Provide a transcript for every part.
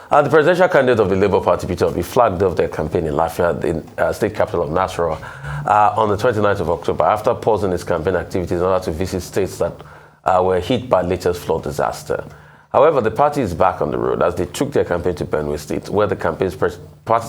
The presidential candidate of the Labour Party, Peter Obi, flagged off their campaign in Lafayette, the state capital of Nasarawa, on the 29th of October, after pausing his campaign activities in order to visit states that were hit by latest flood disaster. However, the party is back on the road as they took their campaign to Benue State, where the party's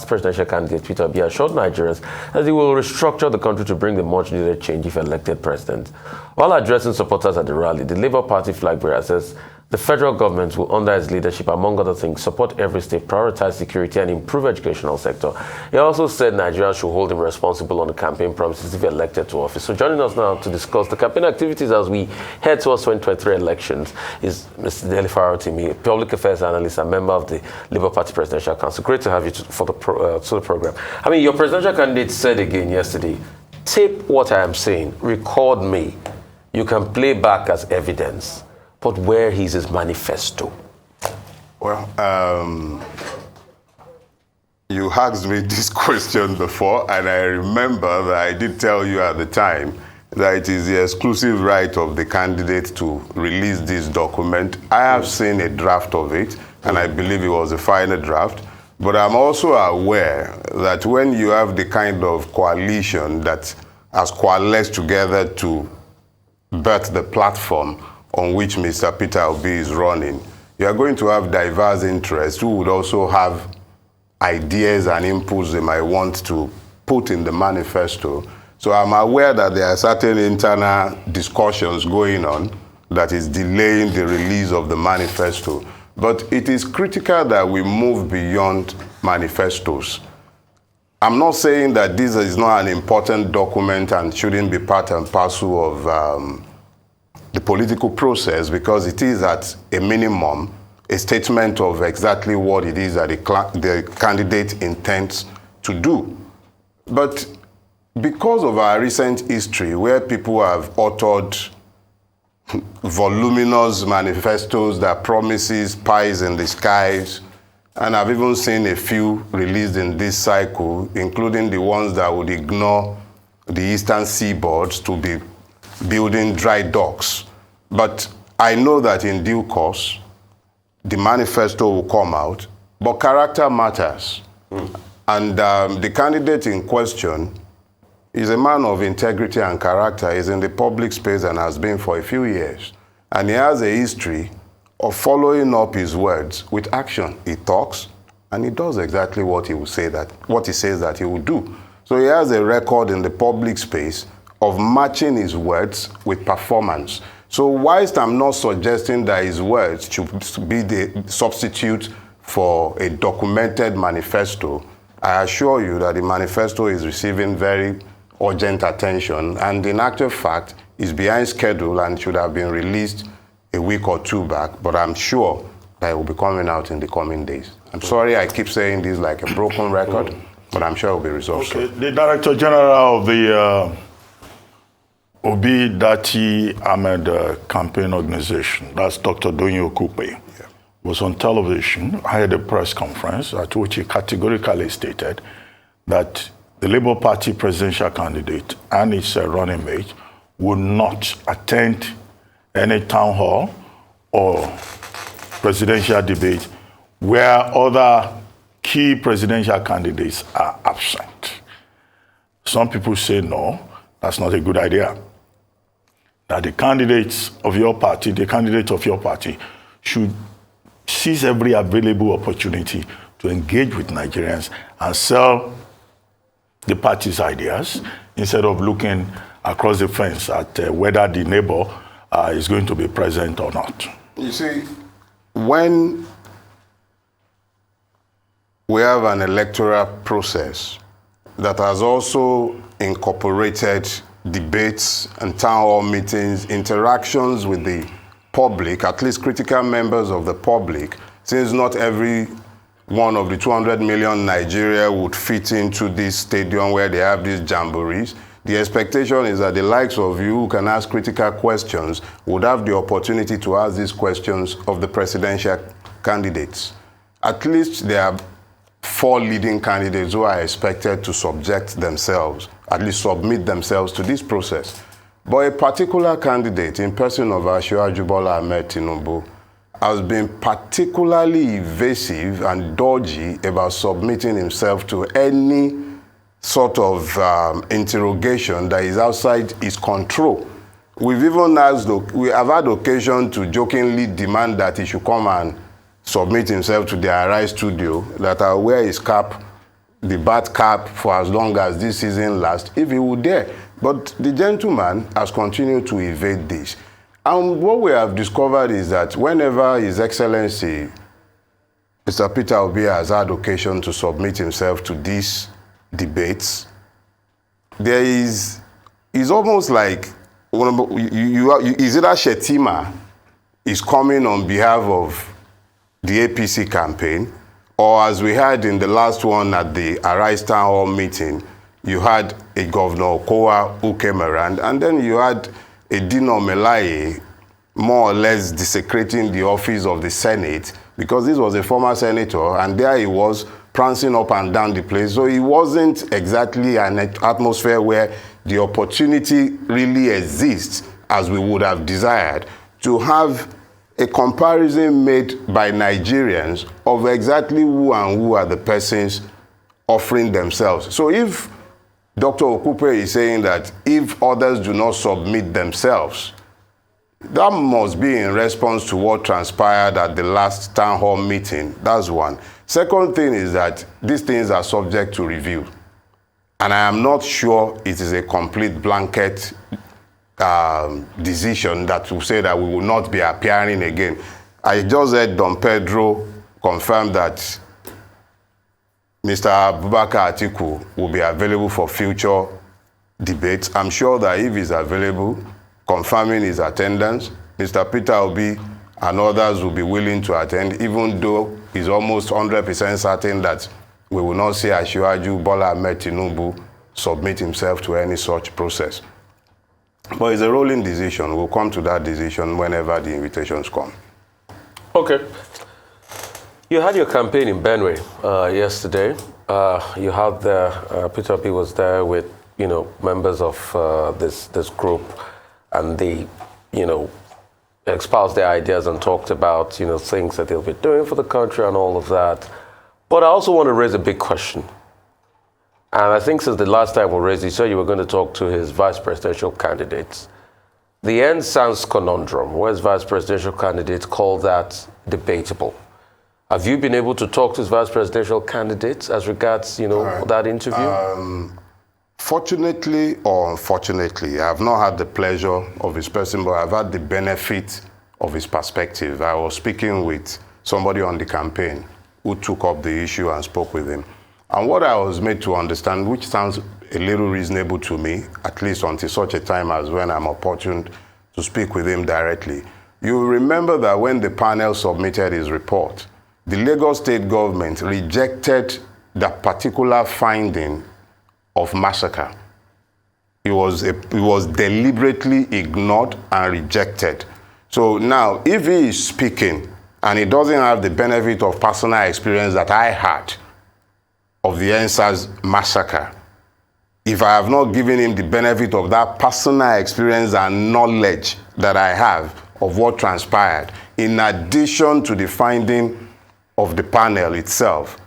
presidential candidate, Peter Obi, assured Nigerians that he will restructure the country to bring the much-needed change if elected president. While addressing supporters at the rally, the Labour Party flag bearer says the federal government will, under its leadership, among other things, support every state, prioritize security, and improve educational sector. He also said Nigerians should hold him responsible on the campaign promises if elected to office. So joining us now to discuss the campaign activities as we head towards 2023 elections is Mr. Dele Farotimi, public affairs analyst and member of the Labour Party Presidential Council. Great to have you to the program. I mean, your presidential candidate said again yesterday, tape what I am saying, record me. You can play back as evidence. But where is his manifesto? Well, you asked me this question before, and I remember that I did tell you at the time that it is the exclusive right of the candidate to release this document. I have seen a draft of it, and I believe it was a final draft. But I'm also aware that when you have the kind of coalition that has coalesced together to birth the platform on which Mr. Peter Obi is running, you are going to have diverse interests who would also have ideas and inputs they might want to put in the manifesto. So I'm aware that there are certain internal discussions going on that is delaying the release of the manifesto. But it is critical that we move beyond manifestos. I'm not saying that this is not an important document and shouldn't be part and parcel of the political process, because it is at a minimum a statement of exactly what it is that the candidate intends to do. But because of our recent history, where people have authored voluminous manifestos that promises pies in the skies, and I've even seen a few released in this cycle, including the ones that would ignore the eastern seaboards to be building dry docks. But I know that in due course, the manifesto will come out, but character matters. And the candidate in question is a man of integrity and character. He's in the public space and has been for a few years. And he has a history of following up his words with action. He talks and he does exactly what he says that he will do. So he has a record in the public space of matching his words with performance. So whilst I'm not suggesting that his words should be the substitute for a documented manifesto, I assure you that the manifesto is receiving very urgent attention, and in actual fact is behind schedule and should have been released a week or two back, but I'm sure that it will be coming out in the coming days. I'm sorry I keep saying this like a broken record, but I'm sure it will be resolved. Okay. The Director General of the Obi Dati Ahmed campaign organization, that's Dr. Donyo Okupe, was on television, had a press conference at which he categorically stated that the Labour Party presidential candidate and its running mate would not attend any town hall or presidential debate where other key presidential candidates are absent. Some people say, no, that's not a good idea. That the candidates of your party, the candidate of your party, should seize every available opportunity to engage with Nigerians and sell the party's ideas instead of looking across the fence at whether the neighbor is going to be present or not. You see, when we have an electoral process that has also incorporated debates and town hall meetings, interactions with the public, at least critical members of the public, since not every one of the 200 million Nigeria would fit into this stadium where they have these jamborees. The expectation is that the likes of you who can ask critical questions would have the opportunity to ask these questions of the presidential candidates. At least there are 4 leading candidates who are expected to subject themselves, at least submit themselves to this process. But a particular candidate, in person of Asiwaju Bola Ahmed Tinubu, has been particularly evasive and dodgy about submitting himself to any sort of interrogation that is outside his control. We've even asked, we have had occasion to jokingly demand that he should come and submit himself to the Arise studio, that I'll wear his cap, the bat cap, for as long as this season lasts, if he would dare. But the gentleman has continued to evade this. And what we have discovered is that whenever His Excellency, Mr. Peter Obi, has had occasion to submit himself to these debates, there is almost like, is either Shetima is coming on behalf of the APC campaign, or as we had in the last one at the Arise Town Hall meeting, you had a Governor Okowa who came around, and then you had a Dino Melaye more or less desecrating the office of the Senate, because this was a former senator, and there he was prancing up and down the place. So it wasn't exactly an atmosphere where the opportunity really exists, as we would have desired, to have a comparison made by Nigerians of exactly who and who are the persons offering themselves. So if Dr. Okupe is saying that if others do not submit themselves, that must be in response to what transpired at the last town hall meeting. That's one. Second thing is that these things are subject to review. And I am not sure it is a complete blanket decision that will say that we will not be appearing again. I just heard Don Pedro confirm that Mr. Abubakar Atiku will be available for future debates. I'm sure that if he's available, confirming his attendance, Mr. Peter Obi and others will be willing to attend, even though he's almost 100% certain that we will not see Asiwaju Bola Ahmed Tinubu submit himself to any such process. But it's a rolling decision. We'll come to that decision whenever the invitations come. Okay. You had your campaign in Benue yesterday. You had Peter Obi was there with, members of this group, and they, espoused their ideas and talked about, things that they'll be doing for the country and all of that. But I also want to raise a big question. And I think since the last time we raised it, you said you were going to talk to his vice presidential candidates. The end sounds conundrum, where his vice presidential candidates call that debatable. Have you been able to talk to his vice presidential candidates as regards, that interview? Fortunately or unfortunately, I have not had the pleasure of his person, but I've had the benefit of his perspective. I was speaking with somebody on the campaign who took up the issue and spoke with him. And what I was made to understand, which sounds a little reasonable to me, at least until such a time as when I'm opportune to speak with him directly. You remember that when the panel submitted his report, the Lagos state government rejected that particular finding of massacre. It was deliberately ignored and rejected. So now, if he is speaking and he doesn't have the benefit of personal experience that I had of the NSAS massacre, if I have not given him the benefit of that personal experience and knowledge that I have of what transpired, in addition to the finding of the panel itself,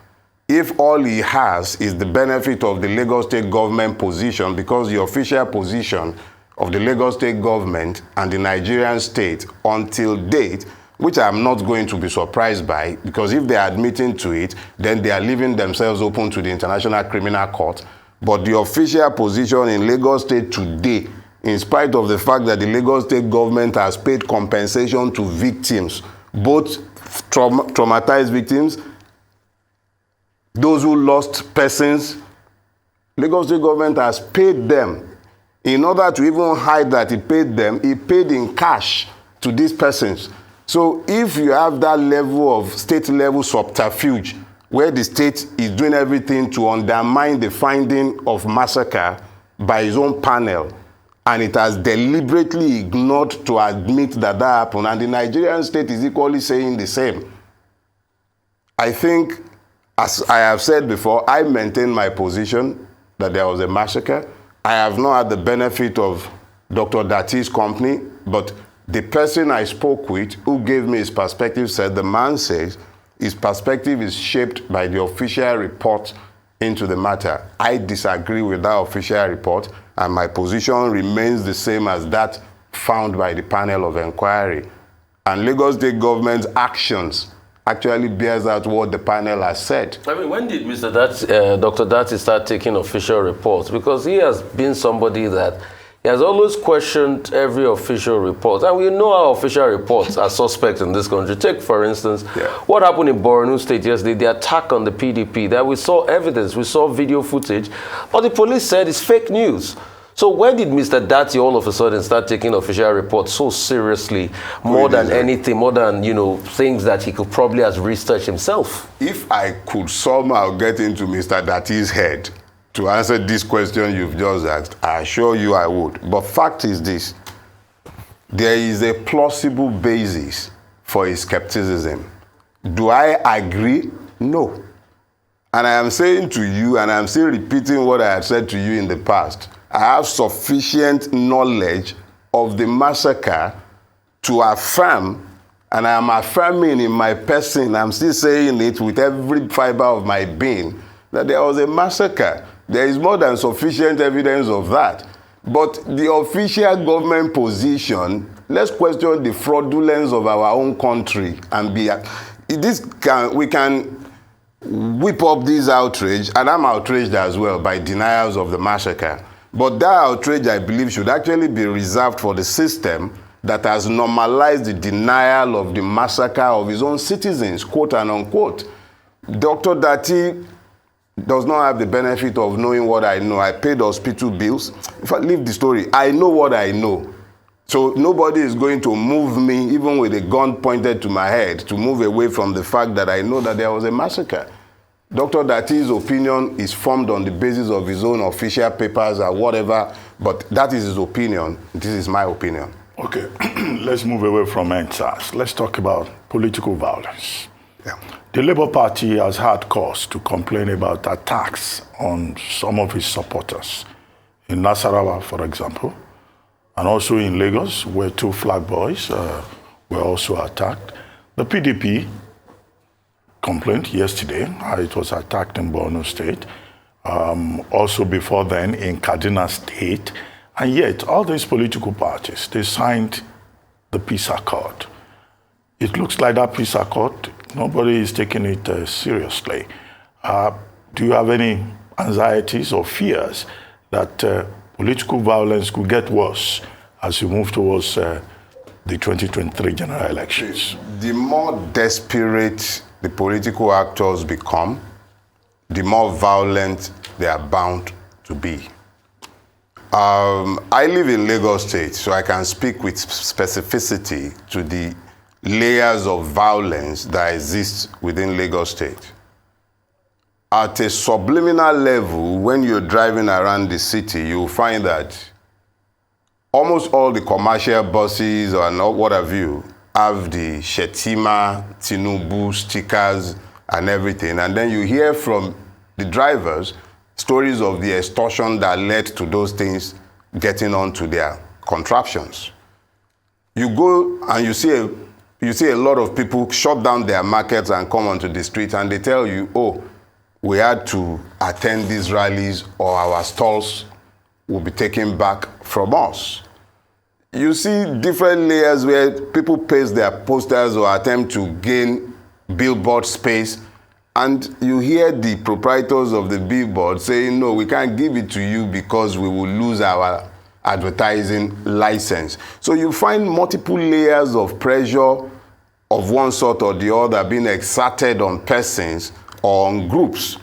if all he has is the benefit of the Lagos state government position, because the official position of the Lagos state government and the Nigerian state until date, which I'm not going to be surprised by, because if they are admitting to it, then they are leaving themselves open to the International Criminal Court. But the official position in Lagos state today, in spite of the fact that the Lagos state government has paid compensation to victims, both traumatized victims, those who lost persons, Lagos state government has paid them. In order to even hide that he paid them, he paid in cash to these persons. So if you have that level of state-level subterfuge, where the state is doing everything to undermine the finding of massacre by his own panel, and it has deliberately ignored to admit that that happened, and the Nigerian state is equally saying the same, I think, as I have said before, I maintain my position that there was a massacre. I have not had the benefit of Dr. Dati's company, but The person I spoke with who gave me his perspective said the man says his perspective is shaped by the official report into the matter. I disagree with that official report, and my position remains the same as that found by the panel of inquiry. And Lagos State government's actions actually bears out what the panel has said. I mean, when did Dr. Dati start taking official reports? Because he has been somebody that he has always questioned every official report. And we know how official reports are suspect in this country. Take, for instance, what happened in Borno State yesterday, the attack on the PDP, that we saw evidence, we saw video footage, but the police said it's fake news. So when did Mr. Dati all of a sudden start taking official reports so seriously, more than anything, more than, things that he could probably have researched himself? If I could somehow get into Mr. Dati's head to answer this question you've just asked, I assure you I would. But fact is this, there is a plausible basis for his skepticism. Do I agree? No. And I am saying to you, and I'm still repeating what I have said to you in the past, I have sufficient knowledge of the massacre to affirm, and I am affirming in my person, I'm still saying it with every fiber of my being, that there was a massacre. There is more than sufficient evidence of that. But the official government position, let's question the fraudulence of our own country and we can whip up this outrage, and I'm outraged as well by denials of the massacre. But that outrage, I believe, should actually be reserved for the system that has normalized the denial of the massacre of his own citizens, quote and unquote. Dr. Dati does not have the benefit of knowing what I know. I paid hospital bills. If I leave the story, I know what I know. So nobody is going to move me, even with a gun pointed to my head, to move away from the fact that I know that there was a massacre. Dr. Dati's opinion is formed on the basis of his own official papers or whatever, but that is his opinion. This is my opinion. Okay, let's move away from NSAS. Let's talk about political violence. Yeah. The Labour Party has had cause to complain about attacks on some of his supporters. In Nasarawa, for example, and also in Lagos, where 2 flag boys were also attacked. The PDP complaint yesterday, how it was attacked in Borno State, also before then in Kaduna State, and yet all these political parties, they signed the peace accord. It looks like that peace accord, nobody is taking it seriously. Do you have any anxieties or fears that political violence could get worse as you move towards the 2023 general elections? The more desperate the political actors become, the more violent they are bound to be. I live in Lagos State, so I can speak with specificity to the layers of violence that exist within Lagos State. At a subliminal level, when you're driving around the city, you'll find that almost all the commercial buses or what have you have the Shetima, Tinubu stickers and everything. And then you hear from the drivers stories of the extortion that led to those things getting onto their contraptions. You go and you see a lot of people shut down their markets and come onto the street, and they tell you, oh, we had to attend these rallies or our stalls will be taken back from us. You see different layers where people paste their posters or attempt to gain billboard space, and you hear the proprietors of the billboard saying, no, we can't give it to you because we will lose our advertising license. So you find multiple layers of pressure of one sort or the other being exerted on persons or on groups.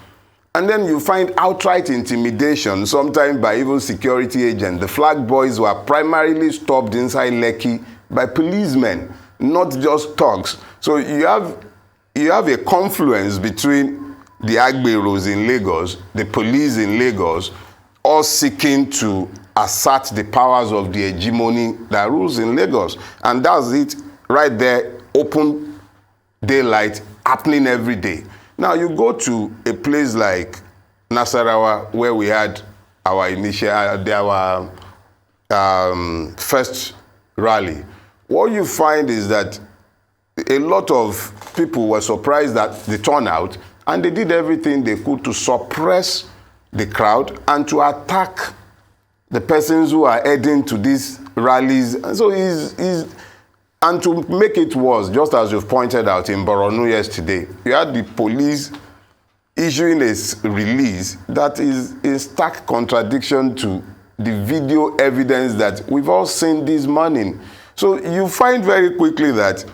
And then you find outright intimidation, sometimes by even security agents. The flag boys were primarily stopped inside Lekki by policemen, not just thugs. So you have a confluence between the Agberos in Lagos, the police in Lagos, all seeking to assert the powers of the hegemony that rules in Lagos. And that's it right there, open daylight, happening every day. Now you go to a place like Nasarawa, where we had our first rally, what you find is that a lot of people were surprised at the turnout, and they did everything they could to suppress the crowd and to attack the persons who are heading to these rallies. And so and to make it worse, just as you've pointed out in Borno yesterday, you had the police issuing a release that is in stark contradiction to the video evidence that we've all seen this morning. So you find very quickly that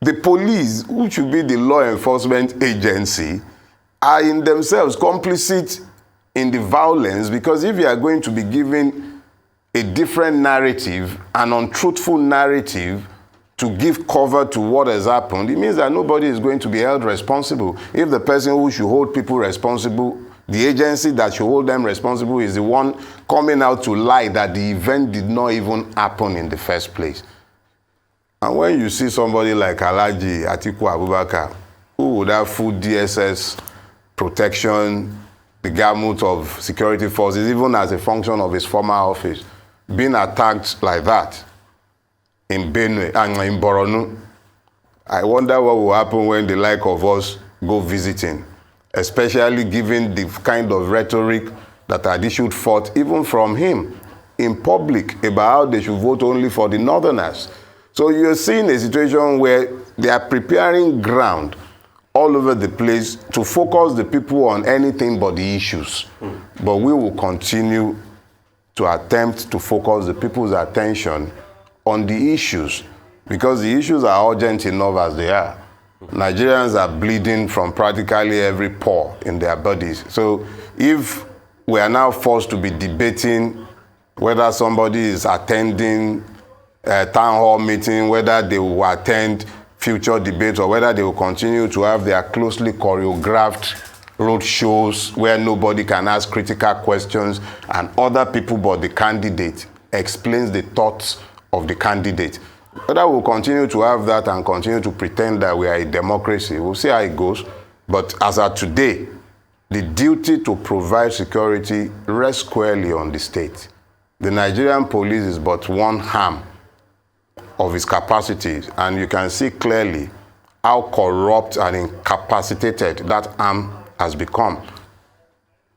the police, who should be the law enforcement agency, are in themselves complicit in the violence, because if you are going to be given a different narrative, an untruthful narrative, to give cover to what has happened, it means that nobody is going to be held responsible. If the person who should hold people responsible, the agency that should hold them responsible, is the one coming out to lie that the event did not even happen in the first place. And when you see somebody like Alhaji Atiku Abubakar, who would have full DSS protection, the gamut of security forces, even as a function of his former office, being attacked like that in Benue and in Borno, I wonder what will happen when the like of us go visiting, especially given the kind of rhetoric that had issued forth even from him in public about how they should vote only for the northerners. So you're seeing a situation where they are preparing ground all over the place to focus the people on anything but the issues. But we will continue to attempt to focus the people's attention on the issues, because the issues are urgent enough as they are. Nigerians are bleeding from practically every pore in their bodies. So if we are now forced to be debating whether somebody is attending a town hall meeting, whether they will attend future debates, or whether they will continue to have their closely choreographed road shows where nobody can ask critical questions and other people but the candidate explains the thoughts of the candidate. Whether we'll continue to have that and continue to pretend that we are a democracy, we'll see how it goes. But as of today, the duty to provide security rests squarely on the state. The Nigerian police is but one arm of its capacities, and you can see clearly how corrupt and incapacitated that arm has become.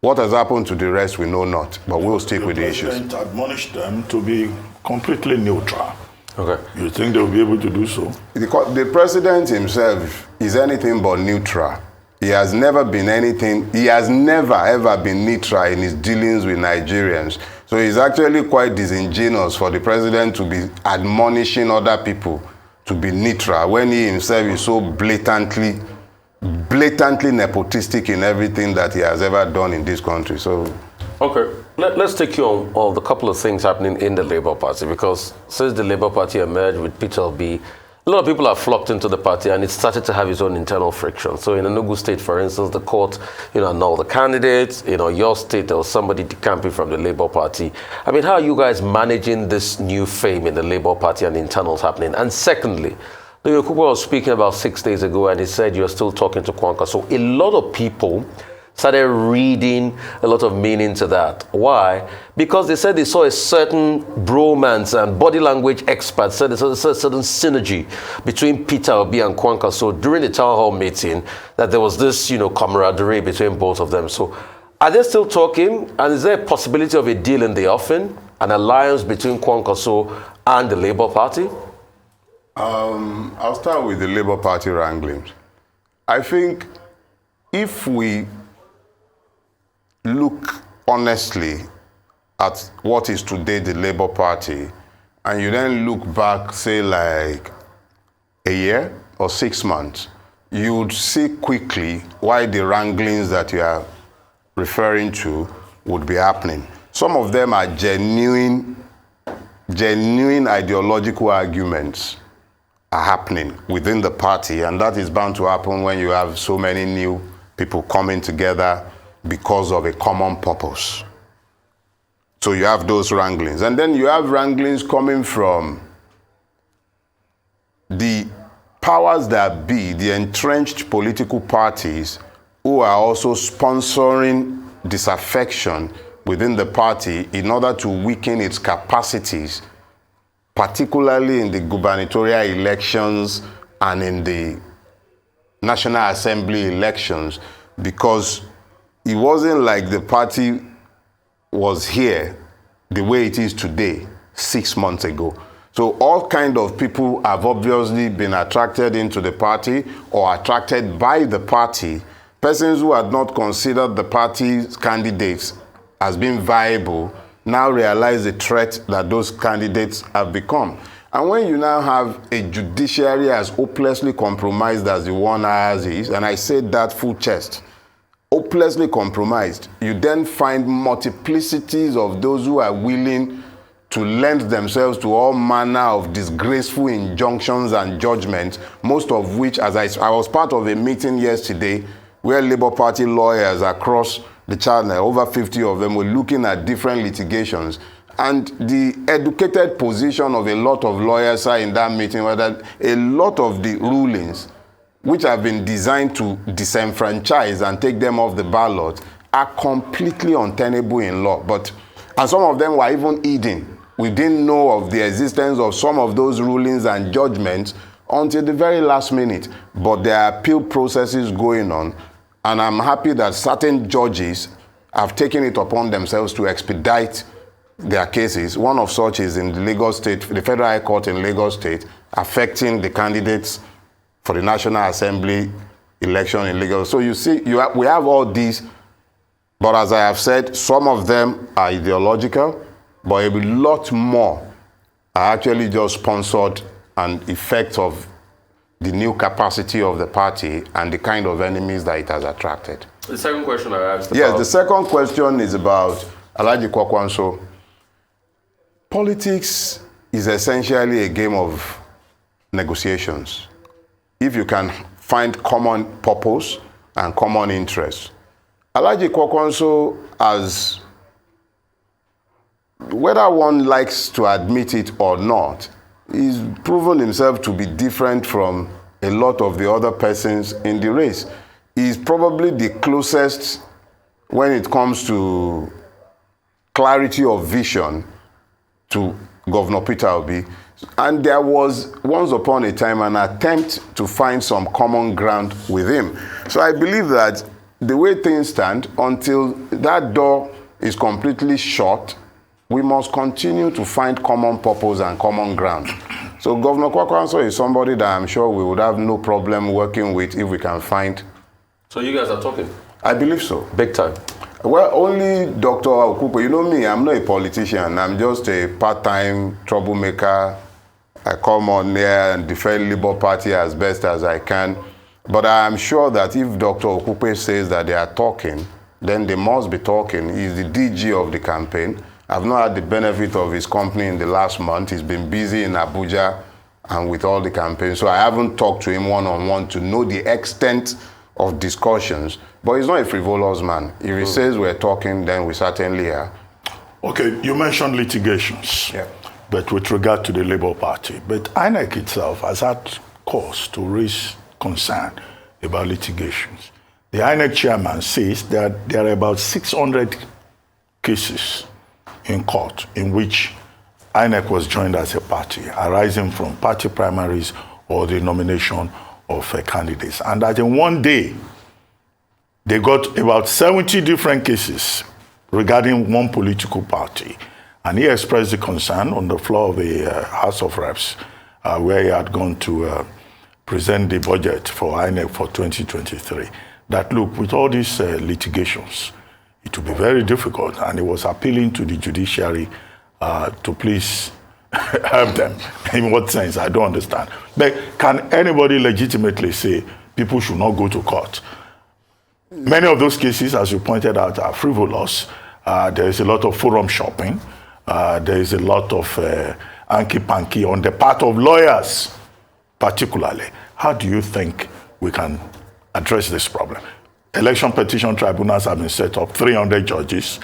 What has happened to the rest, we know not, but we'll stick with the issues. The president admonished them to be completely neutral. Okay. You think they'll be able to do so? The president himself is anything but neutral. He has never been anything, he has never ever been neutral in his dealings with Nigerians. So it's actually quite disingenuous for the president to be admonishing other people to be neutral when he himself is so blatantly nepotistic in everything that he has ever done in this country. So, okay, let's take you on the couple of things happening in the Labour Party, because since the Labour Party emerged with Peter Obi, a lot of people have flocked into the party, and it started to have its own internal friction. So in Enugu State, for instance, the court, annulled the candidates. Your state, there was somebody decamping from the Labour Party. I mean, how are you guys managing this new fame in the Labour Party and internals happening? And secondly, Dele was speaking about 6 days ago, and he said you're still talking to Kwanka. So a lot of people started reading a lot of meaning to that. Why? Because they said they saw a certain bromance, and body language experts said there's a certain synergy between Peter Obi and Kwanka. So during the town hall meeting, that there was this, camaraderie between both of them. So are they still talking? And is there a possibility of a deal in the offing, an alliance between Kwanka and the Labour Party? I'll start with the Labour Party wranglings. I think if we look honestly at what is today the Labour Party, and you then look back, say, like a year or 6 months, you would see quickly why the wranglings that you are referring to would be happening. Some of them are genuine ideological arguments are happening within the party, and that is bound to happen when you have so many new people coming together because of a common purpose. So you have those wranglings. And then you have wranglings coming from the powers that be, the entrenched political parties, who are also sponsoring disaffection within the party in order to weaken its capacities, particularly in the gubernatorial elections and in the National Assembly elections, because it wasn't like the party was here the way it is today 6 months ago. So all kind of people have obviously been attracted into the party or attracted by the party. Persons who had not considered the party's candidates as being viable now realize the threat that those candidates have become. And when you now have a judiciary as hopelessly compromised as the one ours is, and I say that full chest, hopelessly compromised, you then find multiplicities of those who are willing to lend themselves to all manner of disgraceful injunctions and judgments, most of which, as I was part of a meeting yesterday where Labour Party lawyers across the channel, over 50 of them, were looking at different litigations. And the educated position of a lot of lawyers are in that meeting were that a lot of the rulings which have been designed to disenfranchise and take them off the ballot are completely untenable in law. And some of them were even hidden. We didn't know of the existence of some of those rulings and judgments until the very last minute. But there are appeal processes going on, and I'm happy that certain judges have taken it upon themselves to expedite their cases. One of such is in the Lagos State, the Federal High Court in Lagos State, affecting the candidates for the National Assembly election in Lagos. So you see, we have all these, but as I have said, some of them are ideological, but a lot more are actually just sponsored and effects of the new capacity of the party and the kind of enemies that it has attracted. The second question I asked Yes, the second question is about Alhaji Kwakwanso. Politics is essentially a game of negotiations. If you can find common purpose and common interest. Alhaji Kwakwanso has, whether one likes to admit it or not, he's proven himself to be different from a lot of the other persons in the race. He's probably the closest when it comes to clarity of vision to Governor Peter Obi. And there was, once upon a time, an attempt to find some common ground with him. So I believe that the way things stand, until that door is completely shut, we must continue to find common purpose and common ground. So Governor Kwakwanso is somebody that I'm sure we would have no problem working with if we can find. So you guys are talking? I believe so. Big time. Well, only Dr. Okupe. You know me, I'm not a politician. I'm just a part-time troublemaker. I come on here and defend Labour Party as best as I can. But I'm sure that if Dr. Okupe says that they are talking, then they must be talking. He's the DG of the campaign. I've not had the benefit of his company in the last month. He's been busy in Abuja and with all the campaigns. So I haven't talked to him one-on-one to know the extent of discussions. But he's not a frivolous man. If he says we're talking, then we certainly are. Okay, you mentioned litigations. Yeah. But with regard to the Labour Party, but INEC itself has had cause to raise concern about litigations. The INEC chairman says that there are about 600 cases in court in which INEC was joined as a party, arising from party primaries or the nomination of candidates. And that in one day, they got about 70 different cases regarding one political party. And he expressed the concern on the floor of the House of Reps, where he had gone to present the budget for INEC for 2023, that look, with all these litigations, it will be very difficult. And he was appealing to the judiciary to please help them. In what sense? I don't understand. But can anybody legitimately say people should not go to court? Many of those cases, as you pointed out, are frivolous. There is a lot of forum shopping. There is a lot of hanky-panky on the part of lawyers, particularly. How do you think we can address this problem? Election petition tribunals have been set up, 300 judges.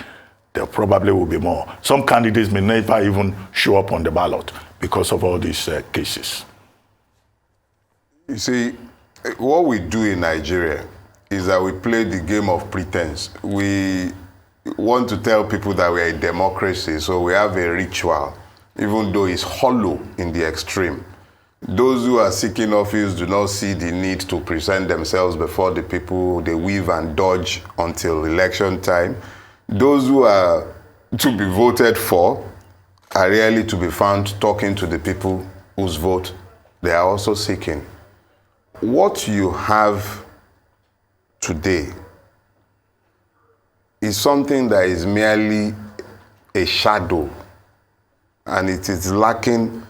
There probably will be more. Some candidates may never even show up on the ballot because of all these cases. You see, what we do in Nigeria is that we play the game of pretense. We want to tell people that we're a democracy, so we have a ritual even though it's hollow in the extreme. Those who are seeking office do not see the need to present themselves before the people. They weave and dodge until election time. Those who are to be voted for are rarely to be found talking to the people whose vote they are also seeking. What you have today is something that is merely a shadow, and it is lacking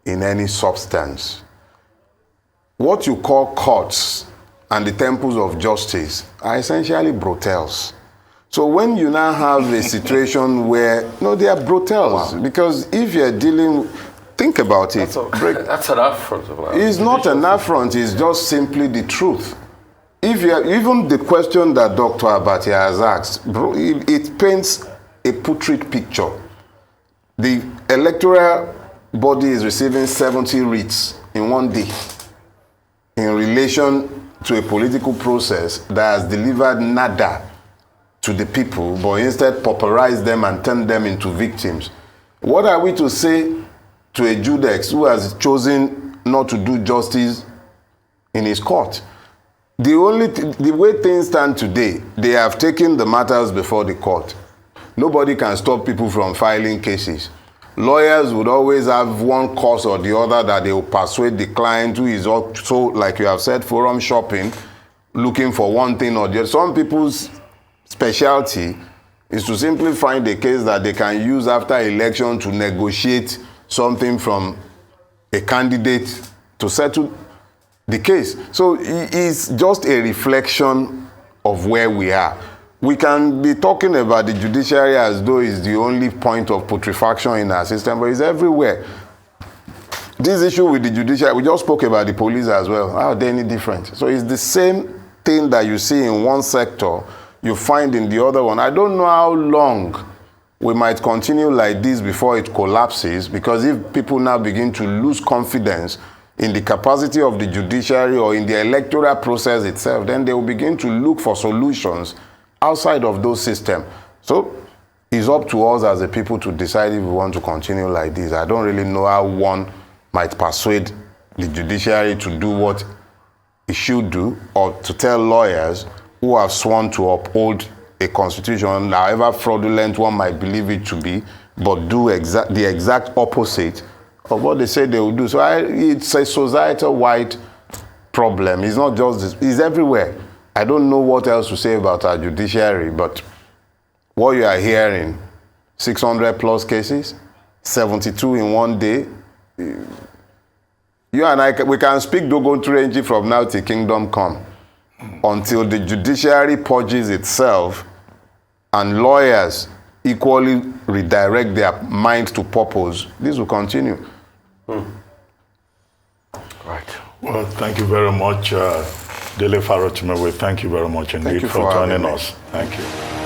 in any substance. What you call courts and the temples of justice are essentially brothels. So when you now have a situation where, no, they are brothels, because if you're dealing, think about it. That's an affront. It's not an affront, it's just simply the truth. If you even the question that Dr. Abati has asked, bro, it paints a putrid picture. The electoral body is receiving 70 writs in one day in relation to a political process that has delivered nada to the people, but instead pauperized them and turned them into victims. What are we to say to a Judex who has chosen not to do justice in his court? The way things stand today, they have taken the matters before the court. Nobody can stop people from filing cases. Lawyers would always have one cause or the other that they will persuade the client, who is also, like you have said, forum shopping, looking for one thing or the other. Some people's specialty is to simply find a case that they can use after election to negotiate something from a candidate to settle the case. So it's just a reflection of where we are. We can be talking about the judiciary as though it's the only point of putrefaction in our system, but it's everywhere. This issue with the judiciary, we just spoke about the police as well. How are they any different? So it's the same thing that you see in one sector, you find in the other one. I don't know how long we might continue like this before it collapses, because if people now begin to lose confidence in the capacity of the judiciary or in the electoral process itself, then they will begin to look for solutions outside of those systems. So it's up to us as a people to decide if we want to continue like this. I don't really know how one might persuade the judiciary to do what it should do, or to tell lawyers who have sworn to uphold a constitution, however fraudulent one might believe it to be, but do the exact opposite of what they say they will do. So it's a societal-wide problem. It's not just this, it's everywhere. I don't know what else to say about our judiciary, but what you are hearing, 600 plus cases, 72 in one day. You and I, we can speak Dogon Turenji from now till kingdom come, until the judiciary purges itself and lawyers equally redirect their mind to purpose. This will continue. Right. Well, thank you very much, Dele Farotimi. We thank you very much indeed for joining us. Thank you.